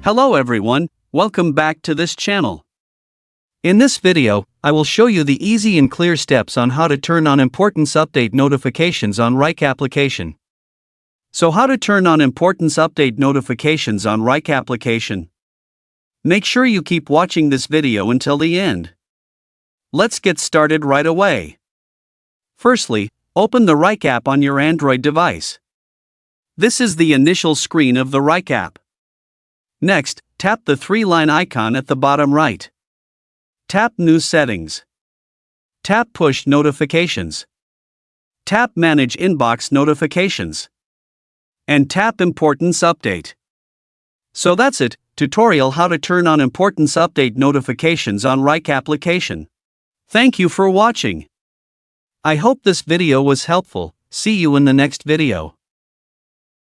Hello everyone, welcome back to this channel. In this video, I will show you the easy and clear steps on how to turn on Importance Update notifications on Wrike application. So how to turn on Importance Update notifications on Wrike application? Make sure you keep watching this video until the end. Let's get started right away. Firstly, open the Wrike app on your Android device. This is the initial screen of the Wrike app. Next, tap the three-line icon at the bottom right. Tap New Settings. Tap Push Notifications. Tap Manage Inbox Notifications. And tap Importance Update. So that's it, tutorial how to turn on Importance Update notifications on Wrike application. Thank you for watching. I hope this video was helpful. See you in the next video.